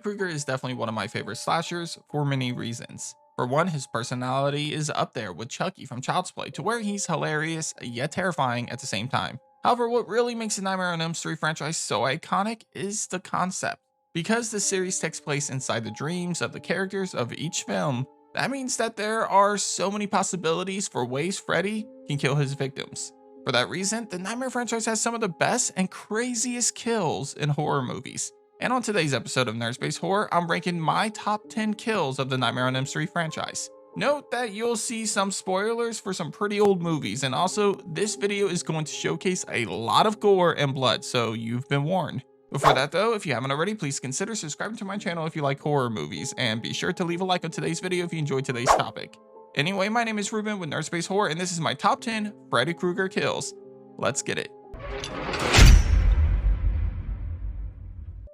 Krueger is definitely one of my favorite slashers for many reasons. For one, his personality is up there with Chucky from Child's Play, to where he's hilarious yet terrifying at the same time. However, what really makes the Nightmare on Elm Street franchise so iconic is the concept. Because the series takes place inside the dreams of the characters of each film, that means that there are so many possibilities for ways Freddy can kill his victims. For that reason, the Nightmare franchise has some of the best and craziest kills in horror movies. And on today's episode of Nerdspace Horror, I'm ranking my top 10 kills of the Nightmare on Elm Street franchise. Note that you'll see some spoilers for some pretty old movies, and also this video is going to showcase a lot of gore and blood, so you've been warned. Before that though, if you haven't already, please consider subscribing to my channel if you like horror movies, and be sure to leave a like on today's video if you enjoyed today's topic. Anyway, my name is Ruben with Nerdspace Horror, and this is my top 10 Freddy Krueger kills. Let's get it.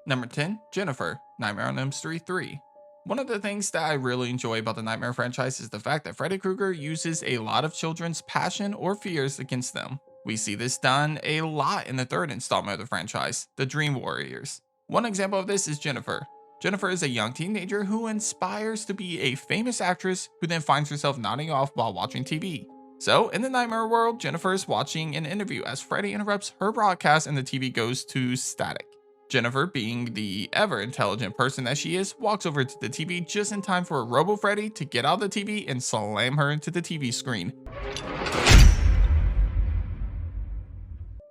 Number 10, Jennifer, Nightmare on Elm Street 3. One of the things that I really enjoy about the Nightmare franchise is the fact that Freddy Krueger uses a lot of children's passion or fears against them. We see this done a lot in the third installment of the franchise, the Dream Warriors. One example of this is Jennifer. Jennifer is a young teenager who aspires to be a famous actress who then finds herself nodding off while watching TV. So, in the Nightmare world, Jennifer is watching an interview as Freddy interrupts her broadcast and the TV goes to static. Jennifer, being the ever-intelligent person that she is, walks over to the TV just in time for Robo Freddy to get out of the TV and slam her into the TV screen.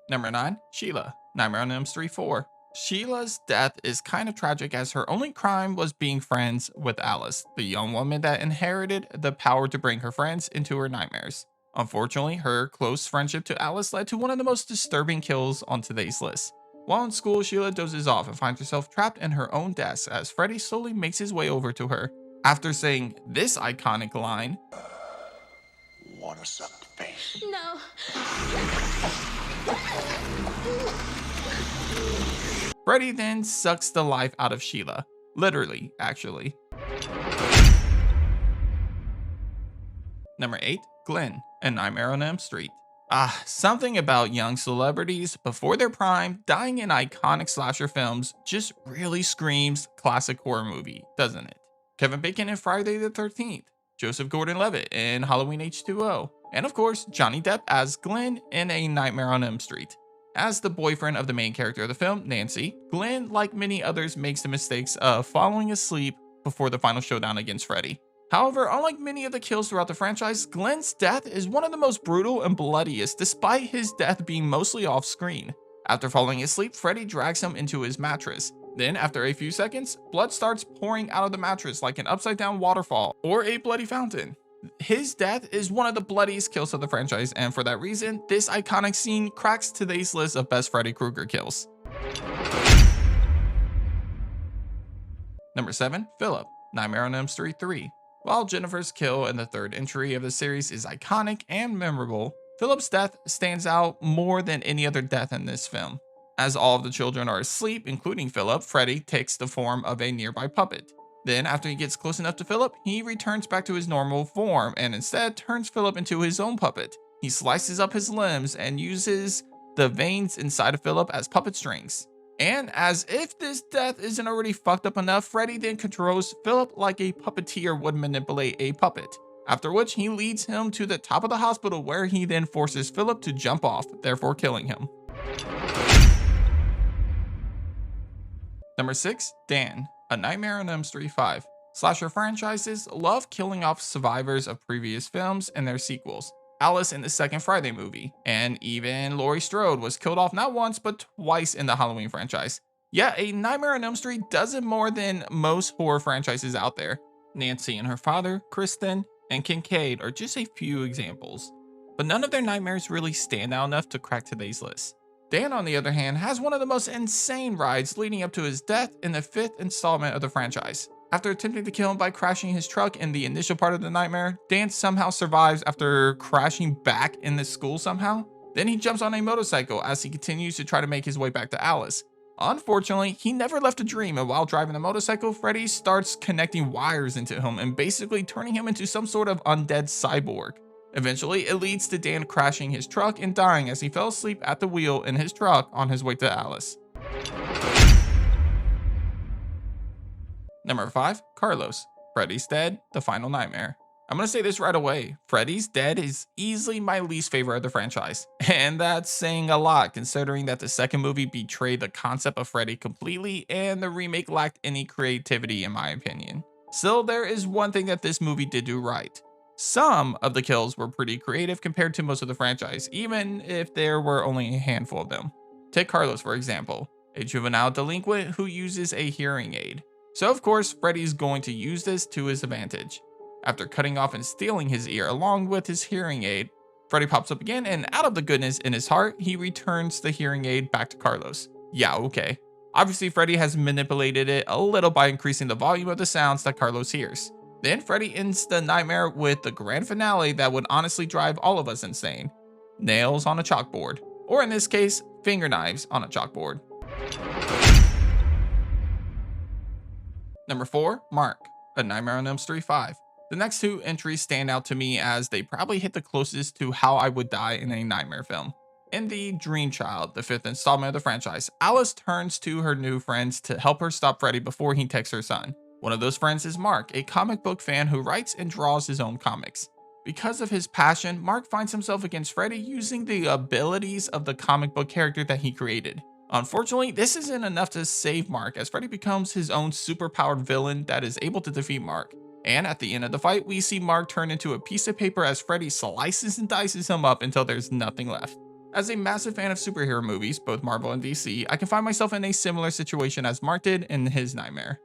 Number 9, Sheila, Nightmare on Elm Street 4. Sheila's death is kind of tragic as her only crime was being friends with Alice, the young woman that inherited the power to bring her friends into her nightmares. Unfortunately, her close friendship to Alice led to one of the most disturbing kills on today's list. While in school, Sheila dozes off and finds herself trapped in her own desk as Freddy slowly makes his way over to her. After saying this iconic line, "Wanna suck the face?" No. Freddy then sucks the life out of Sheila. Literally, actually. Number 8, Glenn, and Nightmare on Elm Street. Something about young celebrities before their prime dying in iconic slasher films just really screams classic horror movie, doesn't it? Kevin Bacon in Friday the 13th, Joseph Gordon-Levitt in Halloween H2O, and of course Johnny Depp as Glenn in A Nightmare on Elm Street. As the boyfriend of the main character of the film, Nancy, Glenn, like many others, makes the mistakes of falling asleep before the final showdown against Freddy. However, unlike many of the kills throughout the franchise, Glenn's death is one of the most brutal and bloodiest, despite his death being mostly off screen. After falling asleep, Freddy drags him into his mattress. Then, after a few seconds, blood starts pouring out of the mattress like an upside down waterfall or a bloody fountain. His death is one of the bloodiest kills of the franchise, and for that reason, this iconic scene cracks today's list of best Freddy Krueger kills. Number 7, Philip, Nightmare on Elm Street 3. While Jennifer's kill in the third entry of the series is iconic and memorable, Philip's death stands out more than any other death in this film. As all of the children are asleep, including Philip, Freddy takes the form of a nearby puppet. Then, after he gets close enough to Philip, he returns back to his normal form and instead turns Philip into his own puppet. He slices up his limbs and uses the veins inside of Philip as puppet strings. And as if this death isn't already fucked up enough, Freddy then controls Philip like a puppeteer would manipulate a puppet. After which he leads him to the top of the hospital where he then forces Philip to jump off, therefore killing him. Number 6, Dan, A Nightmare on Elm Street 5. Slasher franchises love killing off survivors of previous films and their sequels. Alice in the second Friday movie, and even Laurie Strode was killed off not once but twice in the Halloween franchise. Yet, A Nightmare on Elm Street does it more than most horror franchises out there. Nancy and her father, Kristen, and Kincaid are just a few examples. But none of their nightmares really stand out enough to crack today's list. Dan, on the other hand, has one of the most insane rides leading up to his death in the 5th installment of the franchise. After attempting to kill him by crashing his truck in the initial part of the nightmare, Dan somehow survives after crashing back in the school somehow. Then he jumps on a motorcycle as he continues to try to make his way back to Alice. Unfortunately, he never left a dream, and while driving the motorcycle, Freddy starts connecting wires into him and basically turning him into some sort of undead cyborg. Eventually, it leads to Dan crashing his truck and dying as he fell asleep at the wheel in his truck on his way to Alice. Number 5, Carlos, Freddy's Dead, The Final Nightmare. I'm gonna say this right away, Freddy's Dead is easily my least favorite of the franchise. And that's saying a lot considering that the second movie betrayed the concept of Freddy completely and the remake lacked any creativity in my opinion. Still, there is one thing that this movie did do right. Some of the kills were pretty creative compared to most of the franchise, even if there were only a handful of them. Take Carlos for example, a juvenile delinquent who uses a hearing aid. So of course, Freddy's going to use this to his advantage. After cutting off and stealing his ear along with his hearing aid, Freddy pops up again and out of the goodness in his heart, he returns the hearing aid back to Carlos. Yeah, okay. Obviously, Freddy has manipulated it a little by increasing the volume of the sounds that Carlos hears. Then Freddy ends the nightmare with the grand finale that would honestly drive all of us insane. Nails on a chalkboard. Or in this case, finger knives on a chalkboard. Number 4, Mark, A Nightmare on Elm Street 5. The next two entries stand out to me as they probably hit the closest to how I would die in a nightmare film. In The Dream Child, the 5th installment of the franchise, Alice turns to her new friends to help her stop Freddy before he takes her son. One of those friends is Mark, a comic book fan who writes and draws his own comics. Because of his passion, Mark finds himself against Freddy using the abilities of the comic book character that he created. Unfortunately, this isn't enough to save Mark as Freddy becomes his own superpowered villain that is able to defeat Mark. And at the end of the fight, we see Mark turn into a piece of paper as Freddy slices and dices him up until there's nothing left. As a massive fan of superhero movies, both Marvel and DC, I can find myself in a similar situation as Mark did in his nightmare.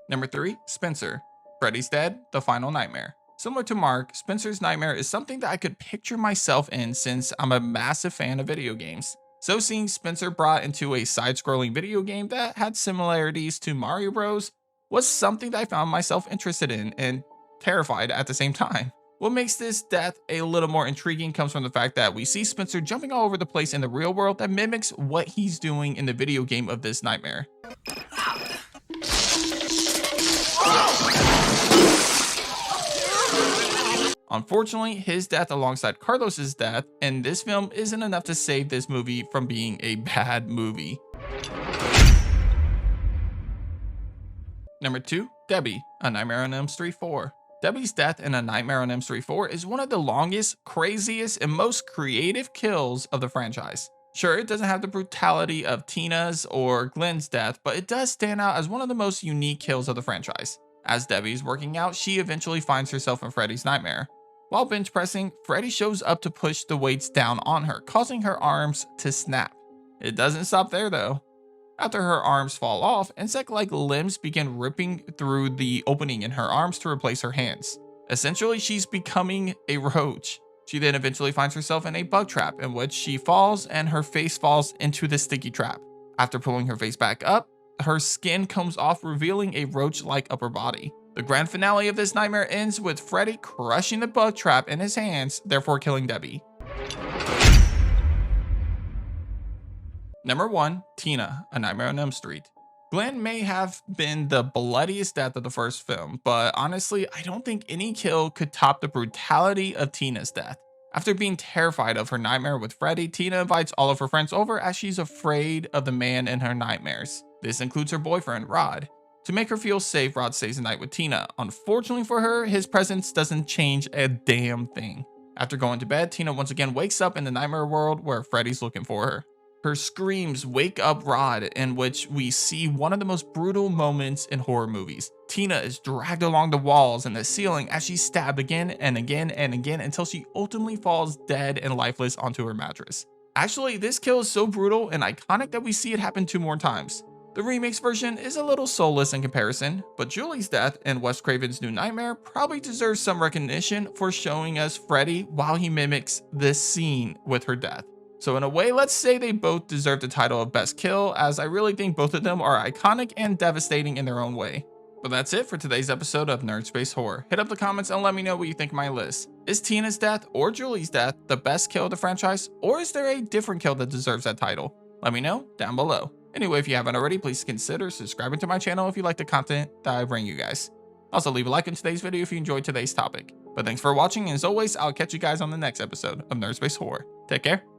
Number 3, Spencer, Freddy's Dead, The Final Nightmare. Similar to Mark, Spencer's nightmare is something that I could picture myself in since I'm a massive fan of video games. So seeing Spencer brought into a side-scrolling video game that had similarities to Mario Bros. Was something that I found myself interested in and terrified at the same time. What makes this death a little more intriguing comes from the fact that we see Spencer jumping all over the place in the real world that mimics what he's doing in the video game of this nightmare. Unfortunately, his death alongside Carlos's death in this film isn't enough to save this movie from being a bad movie. Number 2, Debbie, A Nightmare on Elm Street 4. Debbie's death in A Nightmare on Elm Street 4 is one of the longest, craziest, and most creative kills of the franchise. Sure, it doesn't have the brutality of Tina's or Glenn's death, but it does stand out as one of the most unique kills of the franchise. As Debbie's working out, she eventually finds herself in Freddy's nightmare. While bench pressing, Freddy shows up to push the weights down on her, causing her arms to snap. It doesn't stop there though. After her arms fall off, insect-like limbs begin ripping through the opening in her arms to replace her hands. Essentially, she's becoming a roach. She then eventually finds herself in a bug trap in which she falls and her face falls into the sticky trap. After pulling her face back up, her skin comes off, revealing a roach-like upper body. The grand finale of this nightmare ends with Freddy crushing the bug trap in his hands, therefore killing Debbie. Number 1, Tina, A Nightmare on Elm Street. Glenn may have been the bloodiest death of the first film, but honestly, I don't think any kill could top the brutality of Tina's death. After being terrified of her nightmare with Freddy, Tina invites all of her friends over as she's afraid of the man in her nightmares. This includes her boyfriend, Rod. To make her feel safe, Rod stays the night with Tina. Unfortunately for her, his presence doesn't change a damn thing. After going to bed, Tina once again wakes up in the nightmare world where Freddy's looking for her. Her screams wake up Rod, in which we see one of the most brutal moments in horror movies. Tina is dragged along the walls and the ceiling as she's stabbed again and again and again until she ultimately falls dead and lifeless onto her mattress. Actually, this kill is so brutal and iconic that we see it happen 2 more times. The remake's version is a little soulless in comparison, but Julie's death in Wes Craven's New Nightmare probably deserves some recognition for showing us Freddy while he mimics this scene with her death. So in a way, let's say they both deserve the title of Best Kill, as I really think both of them are iconic and devastating in their own way. But that's it for today's episode of Nerd Space Horror. Hit up the comments and let me know what you think of my list. Is Tina's death or Julie's death the best kill of the franchise, or is there a different kill that deserves that title? Let me know down below. Anyway, if you haven't already, please consider subscribing to my channel if you like the content that I bring you guys. Also, leave a like on today's video if you enjoyed today's topic. But thanks for watching, and as always, I'll catch you guys on the next episode of Nerd Space Horror. Take care.